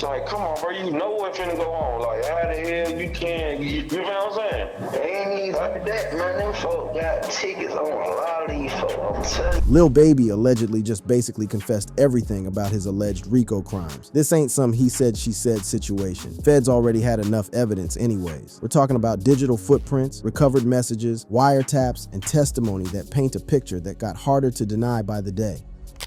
Like, come on, bro, you know what's finna go on. Like, how the hell you can, you know what I'm saying? Ain't even like that, man. Them folk got tickets on a lot of these folks, I'm telling you. Lil Baby allegedly just basically confessed everything about his alleged RICO crimes. This ain't some he said, she said situation. Feds already had enough evidence anyways. We're talking about digital footprints, recovered messages, wiretaps, and testimony that paint a picture that got harder to deny by the day.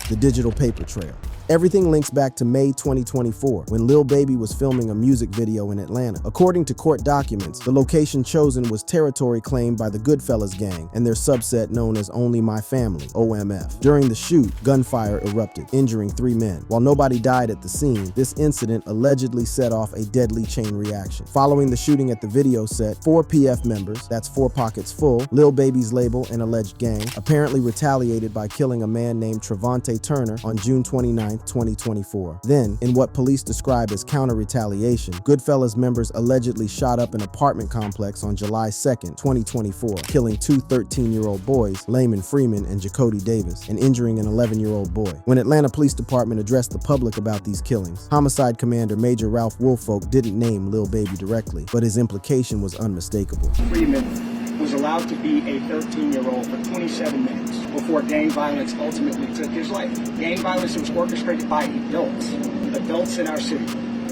The digital paper trail. Everything links back to May 2024, when Lil Baby was filming a music video in Atlanta. According to court documents, the location chosen was territory claimed by the Goodfellas gang and their subset known as Only My Family, OMF. During the shoot, gunfire erupted, injuring 3 men. While nobody died at the scene, this incident allegedly set off a deadly chain reaction. Following the shooting at the video set, 4 PF members, that's 4 Pockets Full, Lil Baby's label and alleged gang, apparently retaliated by killing a man named Trevante Turner on June 29, 2024. Then, in what police describe as counter-retaliation, Goodfellas members allegedly shot up an apartment complex on July 2nd, 2024, killing 2 13-year-old boys, Layman Freeman and Jacody Davis, and injuring an 11-year-old boy. When Atlanta Police Department addressed the public about these killings, Homicide Commander Major Ralph Woolfolk didn't name Lil Baby directly, but his implication was unmistakable. Freeman was allowed to be a 13-year-old for 27 minutes before gang violence ultimately took his life. Gang violence was orchestrated by adults in our city,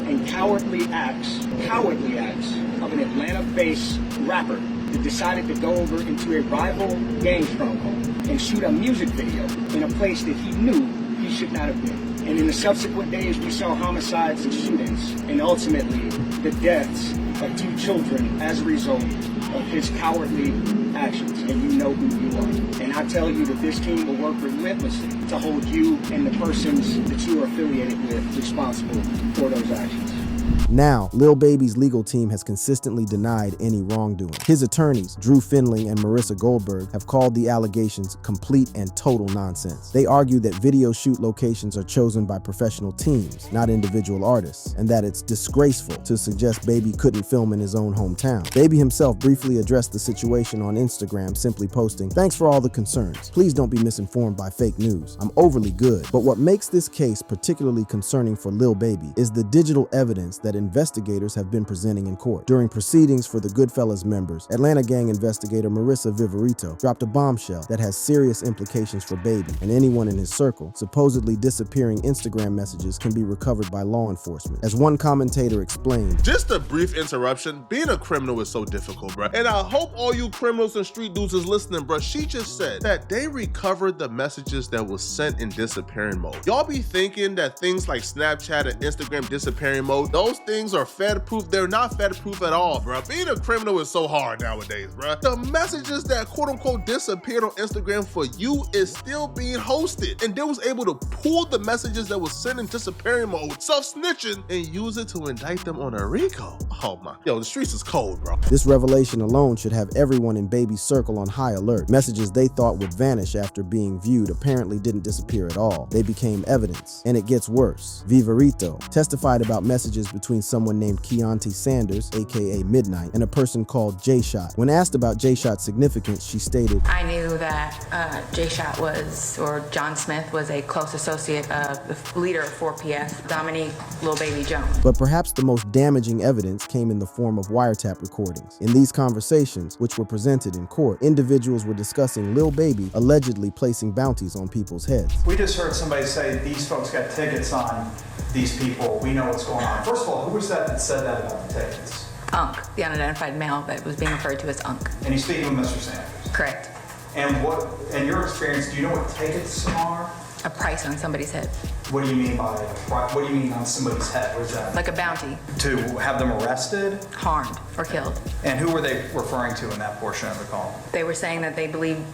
and cowardly acts of an Atlanta-based rapper that decided to go over into a rival gang stronghold and shoot a music video in a place that he knew he should not have been. And in the subsequent days, we saw homicides and shootings, and ultimately the deaths of 2 children as a result of his cowardly actions, and you know who you are. And I tell you that this team will work relentlessly to hold you and the persons that you are affiliated with responsible for those actions. Now, Lil Baby's legal team has consistently denied any wrongdoing. His attorneys, Drew Findling and Marissa Goldberg, have called the allegations complete and total nonsense. They argue that video shoot locations are chosen by professional teams, not individual artists, and that it's disgraceful to suggest Baby couldn't film in his own hometown. Baby himself briefly addressed the situation on Instagram, simply posting, "Thanks for all the concerns. Please don't be misinformed by fake news. I'm overly good." But what makes this case particularly concerning for Lil Baby is the digital evidence that investigators have been presenting in court. During proceedings for the Goodfellas members, Atlanta gang investigator Marissa Viverito dropped a bombshell that has serious implications for Baby and anyone in his circle. Supposedly disappearing Instagram messages can be recovered by law enforcement. As one commentator explained, "Just a brief interruption. Being a criminal is so difficult, bruh. And I hope all you criminals and street dudes is listening, bruh. She just said that they recovered the messages that was sent in disappearing mode. Y'all be thinking that things like Snapchat and Instagram disappearing mode, those things are Fed-proof. They're not Fed-proof at all, bruh. Being a criminal is so hard nowadays, bruh. The messages that quote-unquote disappeared on Instagram for you is still being hosted. And they was able to pull the messages that was sent in disappearing mode, self-snitching, and use it to indict them on a RICO. Oh my. Yo, the streets is cold, bro. This revelation alone should have everyone in Baby's circle on high alert. Messages they thought would vanish after being viewed apparently didn't disappear at all. They became evidence. And it gets worse. Viverito testified about messages between someone named Keontae Sanders, aka Midnight, and a person called J-Shot. When asked about J-Shot's significance, she stated, "I knew that J-Shot was, or John Smith was, a close associate of the leader of 4PF, Dominique Lil Baby Jones." But perhaps the most damaging evidence came in the form of wiretap recordings. In these conversations, which were presented in court, individuals were discussing Lil Baby allegedly placing bounties on people's heads. "We just heard somebody say these folks got tickets on these people. We know what's going on." First of all, who was that said that about the tickets? Unk, the unidentified male that was being referred to as Unk. And he's speaking with Mr. Sanders. Correct. And what, in your experience, do you know what tickets are? A price on somebody's head. What do you mean by what do you mean on somebody's head? What is that? Like a bounty. To have them arrested? Harmed or killed. And who were they referring to in that portion of the call? They were saying that they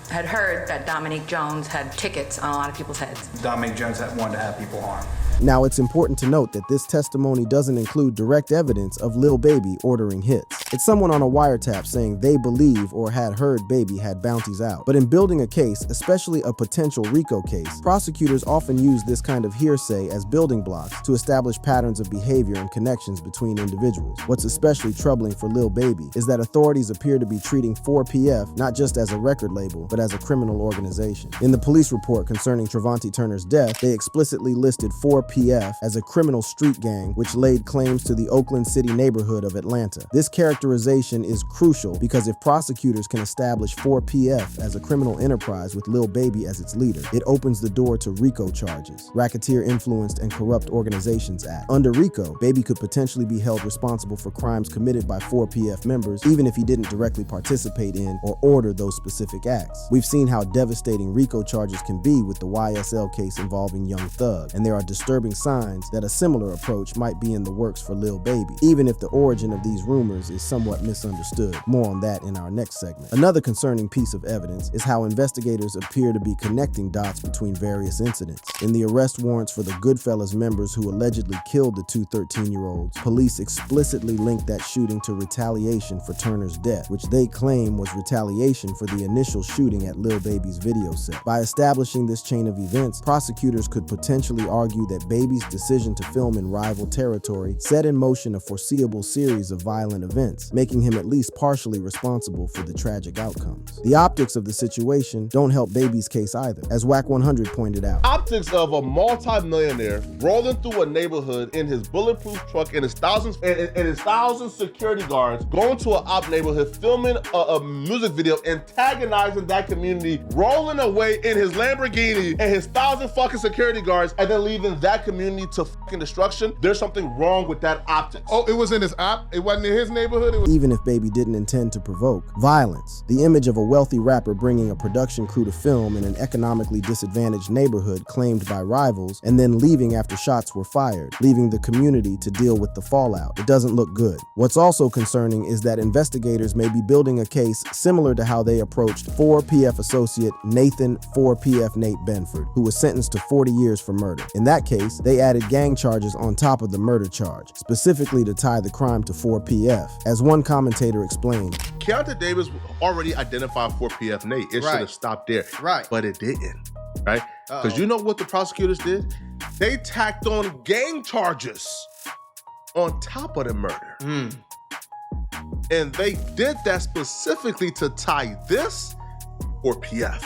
had heard that Dominique Jones had tickets on a lot of people's heads. Dominique Jones had wanted to have people harmed. Now, it's important to note that this testimony doesn't include direct evidence of Lil Baby ordering hits. It's someone on a wiretap saying they believe or had heard Baby had bounties out. But in building a case, especially a potential RICO case, prosecutors often use this kind of hearsay as building blocks to establish patterns of behavior and connections between individuals. What's especially troubling for Lil Baby is that authorities appear to be treating 4PF not just as a record label, but as a criminal organization. In the police report concerning Trevante Turner's death, they explicitly listed 4 4PF as a criminal street gang which laid claims to the Oakland City neighborhood of Atlanta. This characterization is crucial because if prosecutors can establish 4PF as a criminal enterprise with Lil Baby as its leader, it opens the door to RICO charges, Racketeer Influenced and Corrupt Organizations Act. Under RICO, Baby could potentially be held responsible for crimes committed by 4PF members, even if he didn't directly participate in or order those specific acts. We've seen how devastating RICO charges can be with the YSL case involving Young Thug, and there are disturbing signs that a similar approach might be in the works for Lil Baby, even if the origin of these rumors is somewhat misunderstood. More on that in our next segment. Another concerning piece of evidence is how investigators appear to be connecting dots between various incidents. In the arrest warrants for the Goodfellas members who allegedly killed the two 13-year-olds, police explicitly linked that shooting to retaliation for Turner's death, which they claim was retaliation for the initial shooting at Lil Baby's video set. By establishing this chain of events, prosecutors could potentially argue that Baby's decision to film in rival territory set in motion a foreseeable series of violent events, making him at least partially responsible for the tragic outcomes. The optics of the situation don't help Baby's case either, as Wack 100 pointed out. Optics of a multi-millionaire rolling through a neighborhood in his bulletproof truck and his thousands security guards going to an op neighborhood, filming a music video, antagonizing that community, rolling away in his Lamborghini and his 1,000 fucking security guards, and then leaving that community to fucking destruction. There's something wrong with that optics. Oh, it was in his op? It wasn't in his neighborhood? Even if Baby didn't intend to provoke violence, the image of a wealthy rapper bringing a production crew to film in an economically disadvantaged neighborhood claimed by rivals and then leaving after shots were fired, leaving the community to deal with the fallout. It doesn't look good. What's also concerning is that investigators may be building a case similar to how they approached 4PF associate Nathan 4PF Nate Benford, who was sentenced to 40 years for murder. In that case, they added gang charges on top of the murder charge, specifically to tie the crime to 4PF. As one commentator explained, Keontae Davis already identified 4PF Nate. It should have stopped there. Right. But it didn't, right? Because you know what the prosecutors did? They tacked on gang charges on top of the murder. And they did that specifically to tie this 4PF.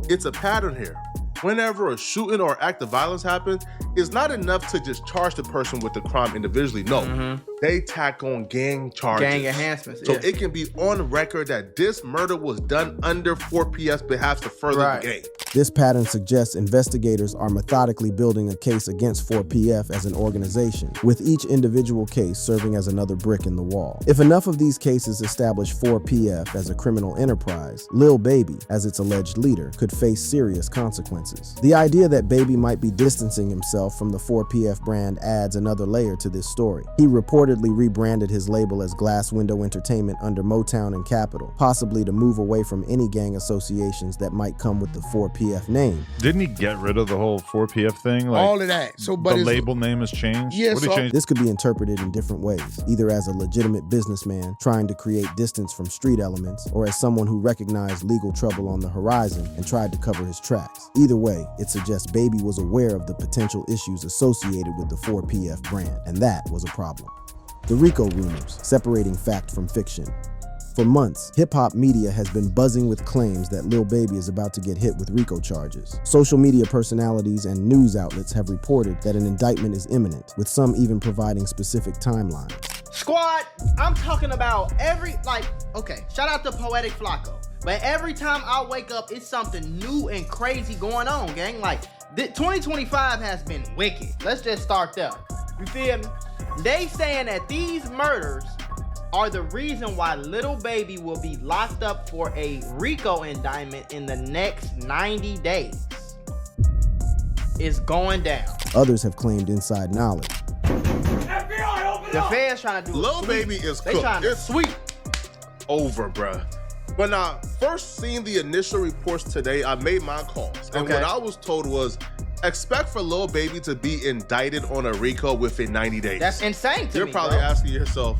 It's a pattern here. Whenever a shooting or act of violence happens, it's not enough to just charge the person with the crime individually. No, they tack on gang charges. Gang enhancements, So it can be on record that this murder was done under 4PF's behalf to further the gang. this pattern suggests investigators are methodically building a case against 4PF as an organization, with each individual case serving as another brick in the wall. If enough of these cases establish 4PF as a criminal enterprise, Lil Baby, as its alleged leader, could face serious consequences. The idea that Baby might be distancing himself from the 4PF brand adds another layer to this story. He reportedly rebranded his label as Glass Window Entertainment under Motown and Capitol, possibly to move away from any gang associations that might come with the 4PF name. Didn't he get rid of the whole 4PF thing? Like, all of that. So, but the label name has changed? Yeah, What did he change? This could be interpreted in different ways, either as a legitimate businessman trying to create distance from street elements, or as someone who recognized legal trouble on the horizon and tried to cover his tracks. Either way, it suggests Baby was aware of the potential issues associated with the 4PF brand, and that was a problem. The RICO rumors, separating fact from fiction. For months, hip-hop media has been buzzing with claims that Lil Baby is about to get hit with RICO charges. Social media personalities and news outlets have reported that an indictment is imminent, with some even providing specific timelines. Squad, I'm talking about okay, shout out to Poetic Flacco. But every time I wake up, it's something new and crazy going on, gang. 2025 has been wicked. Let's just start there. You feel me? They saying that these murders are the reason why Lil Baby will be locked up for a RICO indictment in the next 90 days. It's going down. Others have claimed inside knowledge. FBI, open the feds trying to do Lil Baby is They cooked. trying to It's sweep. over, bruh. When I first seen the initial reports today, I made my calls. And what I was told was, expect for Lil Baby to be indicted on a RICO within 90 days. That's insane to me, You're probably bro. asking yourself,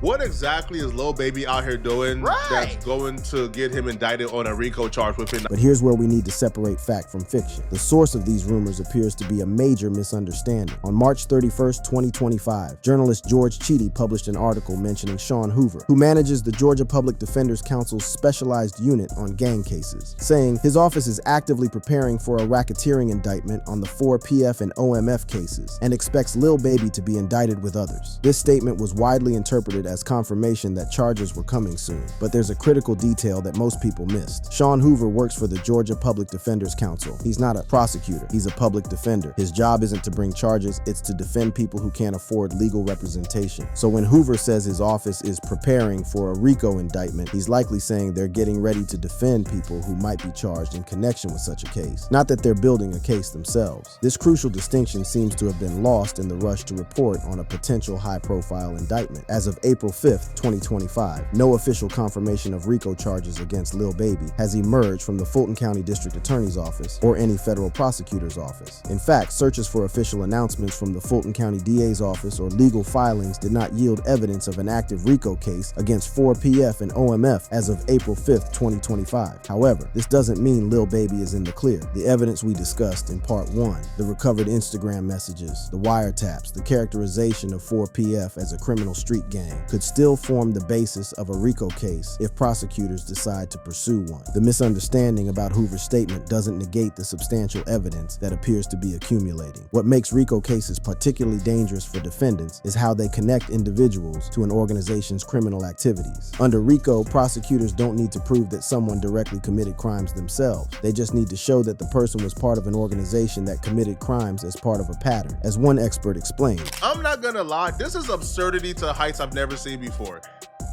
what exactly is Lil Baby out here doing Right. that's going to get him indicted on a RICO charge within? But here's where we need to separate fact from fiction. The source of these rumors appears to be a major misunderstanding. On March 31st, 2025, journalist George Chidi published an article mentioning Sean Hoover, who manages the Georgia Public Defenders Council's specialized unit on gang cases, saying his office is actively preparing for a racketeering indictment on the 4PF and OMF cases and expects Lil Baby to be indicted with others. This statement was widely interpreted as confirmation that charges were coming soon, but there's a critical detail that most people missed. Sean Hoover works for the Georgia Public Defenders Council. He's not a prosecutor, he's a public defender. His job isn't to bring charges, it's to defend people who can't afford legal representation. So when Hoover says his office is preparing for a RICO indictment, he's likely saying they're getting ready to defend people who might be charged in connection with such a case, not that they're building a case themselves. This crucial distinction seems to have been lost in the rush to report on a potential high-profile indictment. As of April 5th, 2025, no official confirmation of RICO charges against Lil Baby has emerged from the Fulton County District Attorney's Office or any federal prosecutor's office. In fact, searches for official announcements from the Fulton County DA's office or legal filings did not yield evidence of an active RICO case against 4PF and OMF as of April 5th, 2025. However, this doesn't mean Lil Baby is in the clear. The evidence we discussed in part 1, the recovered Instagram messages, the wiretaps, the characterization of 4PF as a criminal street gang, could still form the basis of a RICO case if prosecutors decide to pursue one. The misunderstanding about Hoover's statement doesn't negate the substantial evidence that appears to be accumulating. What makes RICO cases particularly dangerous for defendants is how they connect individuals to an organization's criminal activities. Under RICO, prosecutors don't need to prove that someone directly committed crimes themselves. They just need to show that the person was part of an organization that committed crimes as part of a pattern. As one expert explained, I'm not gonna lie, this is absurdity to heights I've never seen before.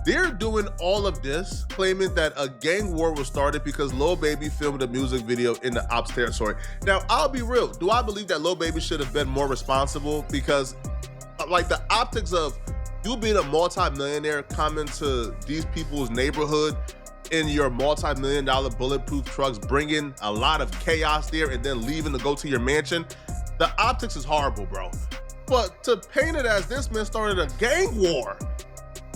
They're doing all of this, claiming that a gang war was started because Lil Baby filmed a music video in the ops territory. Now, I'll be real. Do I believe that Lil Baby should have been more responsible? Because, like, the optics of you being a multi-millionaire coming to these people's neighborhood in your multi-million-dollar bulletproof trucks, bringing a lot of chaos there and then leaving to go to your mansion, the optics is horrible, bro. But to paint it as this man started a gang war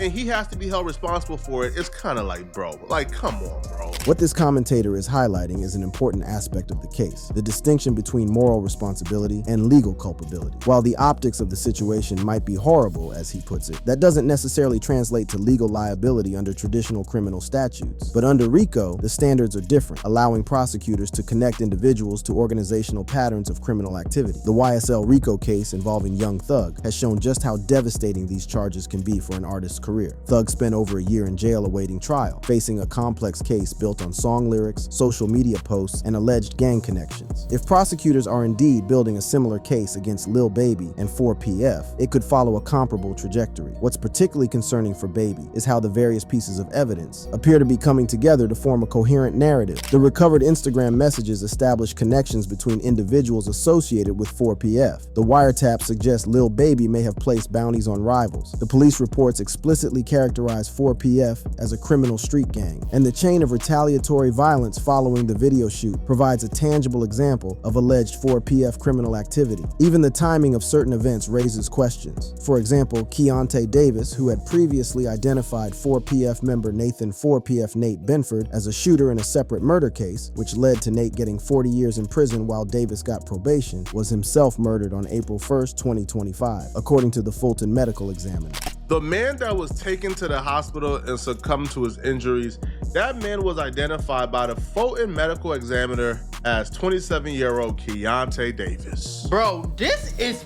and he has to be held responsible for it, it's kind of like, bro, like, come on, bro. what this commentator is highlighting is an important aspect of the case, the distinction between moral responsibility and legal culpability. While the optics of the situation might be horrible, as he puts it, that doesn't necessarily translate to legal liability under traditional criminal statutes. But under RICO, the standards are different, allowing prosecutors to connect individuals to organizational patterns of criminal activity. The YSL RICO case involving Young Thug has shown just how devastating these charges can be for an artist's career. Thug spent over a year in jail awaiting trial, facing a complex case built on song lyrics, social media posts, and alleged gang connections. If prosecutors are indeed building a similar case against Lil Baby and 4PF, it could follow a comparable trajectory. What's particularly concerning for Baby is how the various pieces of evidence appear to be coming together to form a coherent narrative. The recovered Instagram messages establish connections between individuals associated with 4PF. The wiretap suggests Lil Baby may have placed bounties on rivals. The police reports explicitly characterize 4PF as a criminal street gang, and the chain of retaliatory violence following the video shoot provides a tangible example of alleged 4PF criminal activity. Even the timing of certain events raises questions. For example, Keontae Davis, who had previously identified 4PF member Nathan 4PF Nate Benford as a shooter in a separate murder case, which led to Nate getting 40 years in prison while Davis got probation, was himself murdered on April 1st, 2025, according to the Fulton Medical Examiner. The man that was taken to the hospital and succumbed to his injuries, that man was identified by the Fulton Medical Examiner as 27-year-old Keontae Davis. Bro, this is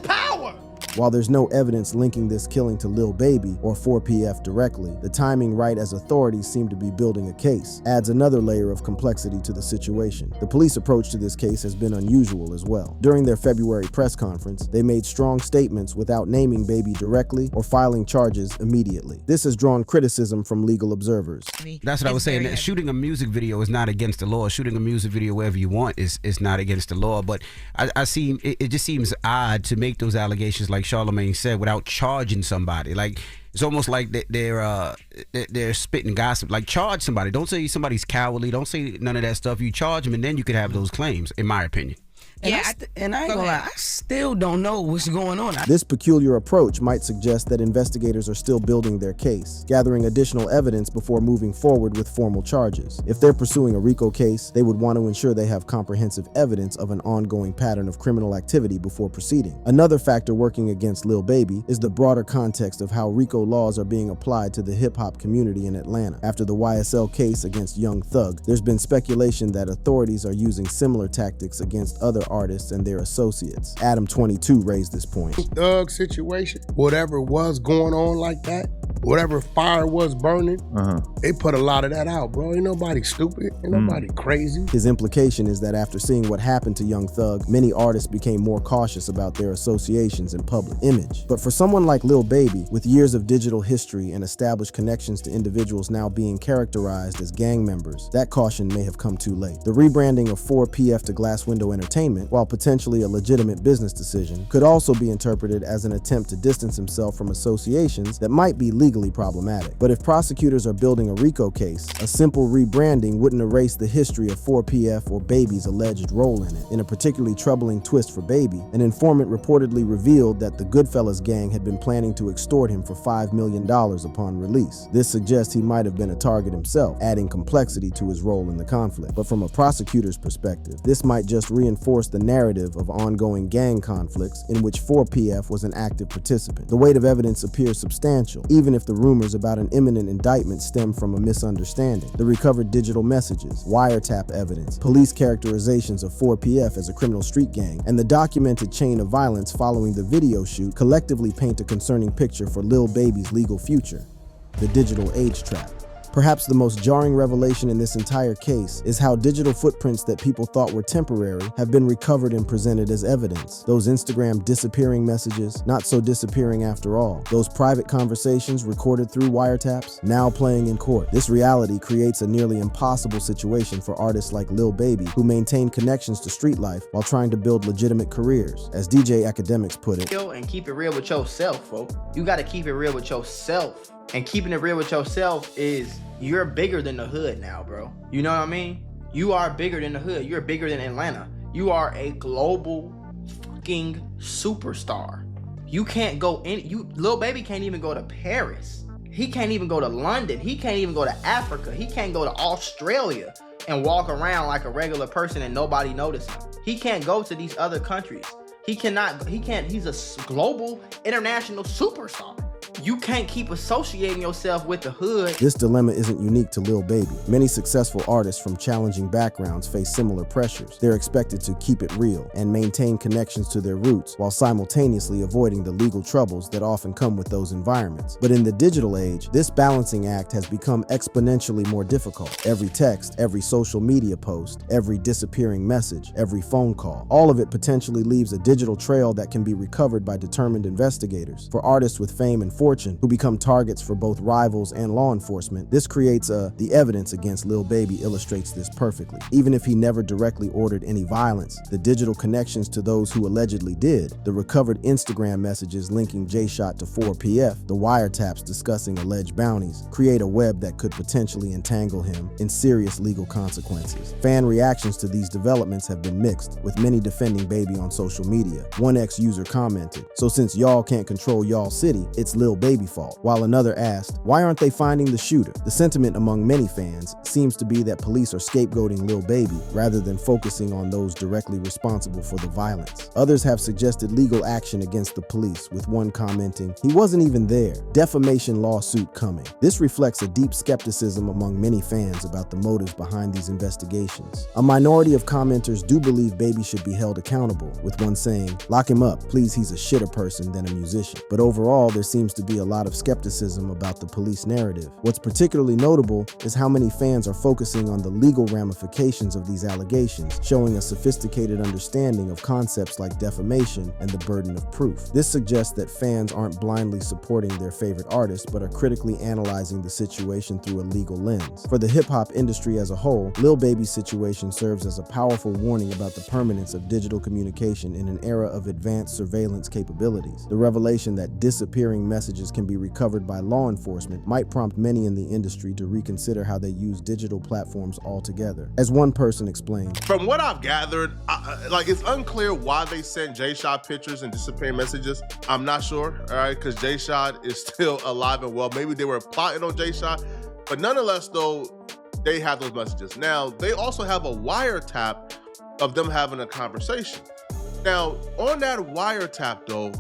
power. While there's no evidence linking this killing to Lil Baby or 4PF directly, the timing right as authorities seem to be building a case adds another layer of complexity to the situation. The police approach to this case has been unusual as well. During their February press conference, they made strong statements without naming Baby directly or filing charges immediately. This has drawn criticism from legal observers. That's what I was saying. That shooting a music video is not against the law. Shooting a music video wherever you want is not against the law. But it just seems odd to make those allegations, like Charlamagne said, without charging somebody. Like, it's almost like they're spitting gossip. Like, charge somebody. Don't say somebody's cowardly. Don't say none of that stuff. You charge them, and then you could have those claims, in my opinion. And I ain't gonna lie, I still don't know what's going on. This peculiar approach might suggest that investigators are still building their case, gathering additional evidence before moving forward with formal charges. If they're pursuing a RICO case, they would want to ensure they have comprehensive evidence of an ongoing pattern of criminal activity before proceeding. Another factor working against Lil Baby is the broader context of how RICO laws are being applied to the hip-hop community in Atlanta. After the YSL case against Young Thug, there's been speculation that authorities are using similar tactics against other artists and their associates. Adam22 raised this point. Thug situation, whatever was going on like that, whatever fire was burning, they put a lot of that out, bro. Ain't nobody stupid, ain't nobody crazy. His implication is that after seeing what happened to Young Thug, many artists became more cautious about their associations and public image. But for someone like Lil Baby, with years of digital history and established connections to individuals now being characterized as gang members, that caution may have come too late. The rebranding of 4PF to Glass Window Entertainment, while potentially a legitimate business decision, could also be interpreted as an attempt to distance himself from associations that might be legally problematic. But if prosecutors are building a RICO case, a simple rebranding wouldn't erase the history of 4PF or Baby's alleged role in it. In a particularly troubling twist for Baby, an informant reportedly revealed that the Goodfellas gang had been planning to extort him for $5 million upon release. This suggests he might have been a target himself, adding complexity to his role in the conflict. But from a prosecutor's perspective, this might just reinforce the narrative of ongoing gang conflicts in which 4PF was an active participant. The weight of evidence appears substantial, even if the rumors about an imminent indictment stem from a misunderstanding. The recovered digital messages, wiretap evidence, police characterizations of 4PF as a criminal street gang, and the documented chain of violence following the video shoot collectively paint a concerning picture for Lil Baby's legal future. The digital age trap. Perhaps the most jarring revelation in this entire case is how digital footprints that people thought were temporary have been recovered and presented as evidence. Those Instagram disappearing messages, not so disappearing after all. Those private conversations recorded through wiretaps, now playing in court. This reality creates a nearly impossible situation for artists like Lil Baby, who maintain connections to street life while trying to build legitimate careers. As DJ Academics put it, and keep it real with yourself, folks. You gotta keep it real with yourself. And keeping it real with yourself is you're bigger than the hood now, bro. You know what I mean? You are bigger than the hood. You're bigger than Atlanta. You are a global fucking superstar. You can't go in. Lil Baby can't even go to Paris. He can't even go to London. He can't even go to Africa. He can't go to Australia and walk around like a regular person and nobody notice him. He can't go to these other countries. He's a global, international superstar. You can't keep associating yourself with the hood. This dilemma isn't unique to Lil Baby. Many successful artists from challenging backgrounds face similar pressures. They're expected to keep it real and maintain connections to their roots while simultaneously avoiding the legal troubles that often come with those environments. But in the digital age, this balancing act has become exponentially more difficult. Every text, every social media post, every disappearing message, every phone call, all of it potentially leaves a digital trail that can be recovered by determined investigators. For artists with fame and fortune who become targets for both rivals and law enforcement, this creates the evidence against Lil Baby illustrates this perfectly. Even if he never directly ordered any violence, the digital connections to those who allegedly did, the recovered Instagram messages linking J-Shot to 4PF, the wiretaps discussing alleged bounties, create a web that could potentially entangle him in serious legal consequences. Fan reactions to these developments have been mixed, with many defending Baby on social media. One ex-user commented, "So since y'all can't control y'all city, it's Lil Baby fault," while another asked, "Why aren't they finding the shooter?" The sentiment among many fans seems to be that police are scapegoating Lil Baby rather than focusing on those directly responsible for the violence. Others have suggested legal action against the police, with one commenting, "He wasn't even there. Defamation lawsuit coming." This reflects a deep skepticism among many fans about the motives behind these investigations. A minority of commenters do believe Baby should be held accountable, with one saying, "Lock him up, please, he's a shitter person than a musician." But overall, there seems to be a lot of skepticism about the police narrative. What's particularly notable is how many fans are focusing on the legal ramifications of these allegations, showing a sophisticated understanding of concepts like defamation and the burden of proof. This suggests that fans aren't blindly supporting their favorite artist, but are critically analyzing the situation through a legal lens. For the hip-hop industry as a whole, Lil Baby's situation serves as a powerful warning about the permanence of digital communication in an era of advanced surveillance capabilities. The revelation that disappearing messages messages can be recovered by law enforcement might prompt many in the industry to reconsider how they use digital platforms altogether. As one person explained, "From what I've gathered, it's unclear why they sent Jay Shot pictures and disappearing messages. I'm not sure, all right, because Jay Shot is still alive and well. Maybe they were plotting on Jay Shot, but nonetheless, though, they have those messages. Now, they also have a wiretap of them having a conversation. Now, on that wiretap, though,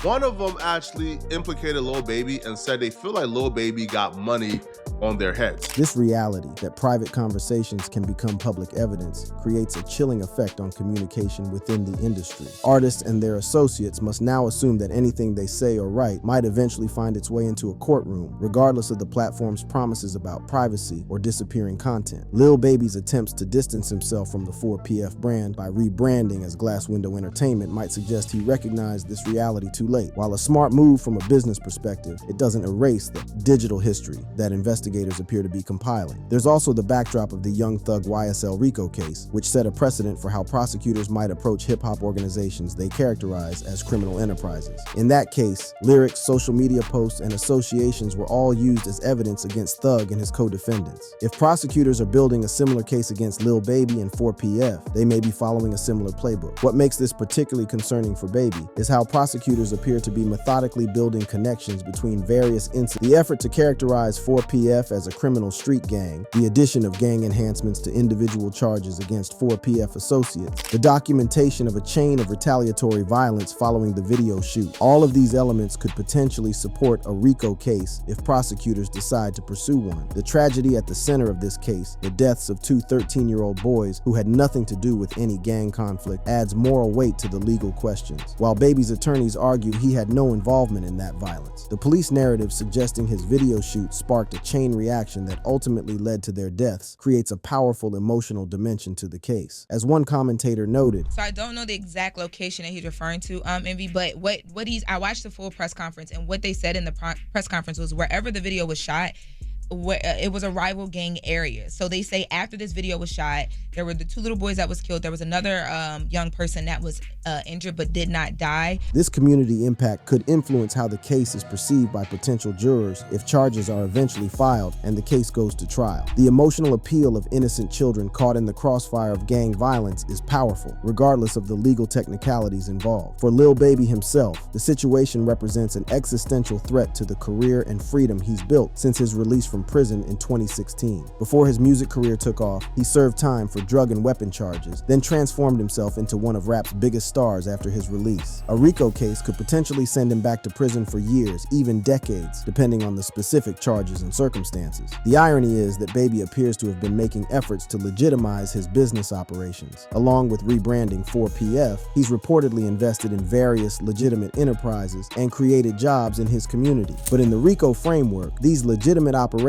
one of them actually implicated Lil Baby and said they feel like Lil Baby got money on their heads. This reality that private conversations can become public evidence creates a chilling effect on communication within the industry. Artists and their associates must now assume that anything they say or write might eventually find its way into a courtroom, regardless of the platform's promises about privacy or disappearing content. Lil Baby's attempts to distance himself from the 4PF brand by rebranding as Glass Window Entertainment might suggest he recognized this reality too late. While a smart move from a business perspective, it doesn't erase the digital history that investigators appear to be compiling. There's also the backdrop of the Young Thug YSL RICO case, which set a precedent for how prosecutors might approach hip-hop organizations they characterize as criminal enterprises. In that case, lyrics, social media posts, and associations were all used as evidence against Thug and his co-defendants. If prosecutors are building a similar case against Lil Baby and 4PF, they may be following a similar playbook. What makes this particularly concerning for Baby is how prosecutors appear to be methodically building connections between various incidents. The effort to characterize 4PF as a criminal street gang, the addition of gang enhancements to individual charges against 4PF associates, the documentation of a chain of retaliatory violence following the video shoot. All of these elements could potentially support a RICO case if prosecutors decide to pursue one. The tragedy at the center of this case, the deaths of two 13-year-old boys who had nothing to do with any gang conflict, adds moral weight to the legal questions. While Baby's attorneys argue he had no involvement in that violence, the police narrative suggesting his video shoot sparked a chain reaction that ultimately led to their deaths creates a powerful emotional dimension to the case. As one commentator noted, so I don't know the exact location that he's referring to, Envy, but I watched the full press conference, and what they said in the press conference was wherever the video was shot, it was a rival gang area. So they say after this video was shot, there were the two little boys that was killed. There was another young person that was injured but did not die. This community impact could influence how the case is perceived by potential jurors if charges are eventually filed and the case goes to trial. The emotional appeal of innocent children caught in the crossfire of gang violence is powerful, regardless of the legal technicalities involved. For Lil Baby himself, the situation represents an existential threat to the career and freedom he's built since his release from prison in 2016. Before his music career took off, he served time for drug and weapon charges, then transformed himself into one of rap's biggest stars after his release. A RICO case could potentially send him back to prison for years, even decades, depending on the specific charges and circumstances. The irony is that Baby appears to have been making efforts to legitimize his business operations. Along with rebranding 4PF, he's reportedly invested in various legitimate enterprises and created jobs in his community. But in the RICO framework, these legitimate operations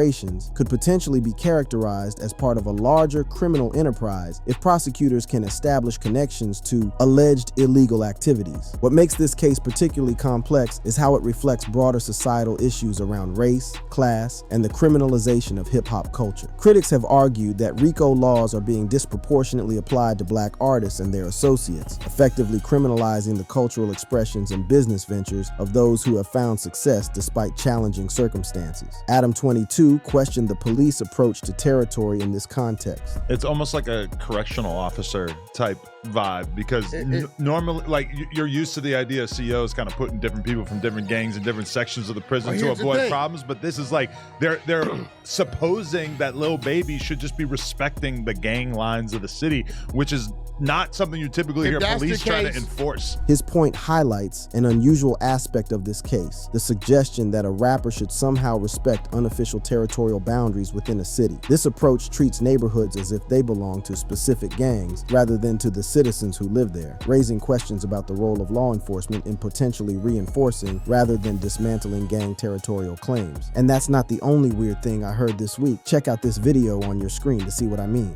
could potentially be characterized as part of a larger criminal enterprise if prosecutors can establish connections to alleged illegal activities. What makes this case particularly complex is how it reflects broader societal issues around race, class, and the criminalization of hip-hop culture. Critics have argued that RICO laws are being disproportionately applied to Black artists and their associates, effectively criminalizing the cultural expressions and business ventures of those who have found success despite challenging circumstances. Adam 22 questioned the police approach to territory in this context. It's almost like a correctional officer type vibe because normally, like, you're used to the idea of CEOs kind of putting different people from different gangs in different sections of the prison to avoid problems, but this is like they're supposing that Lil Baby should just be respecting the gang lines of the city, which is not something you typically hear police trying to enforce. His point highlights an unusual aspect of this case, the suggestion that a rapper should somehow respect unofficial territorial boundaries within a city. This approach treats neighborhoods as if they belong to specific gangs rather than to the citizens who live there, raising questions about the role of law enforcement in potentially reinforcing rather than dismantling gang territorial claims. And that's not the only weird thing I heard this week. Check out this video on your screen to see what I mean.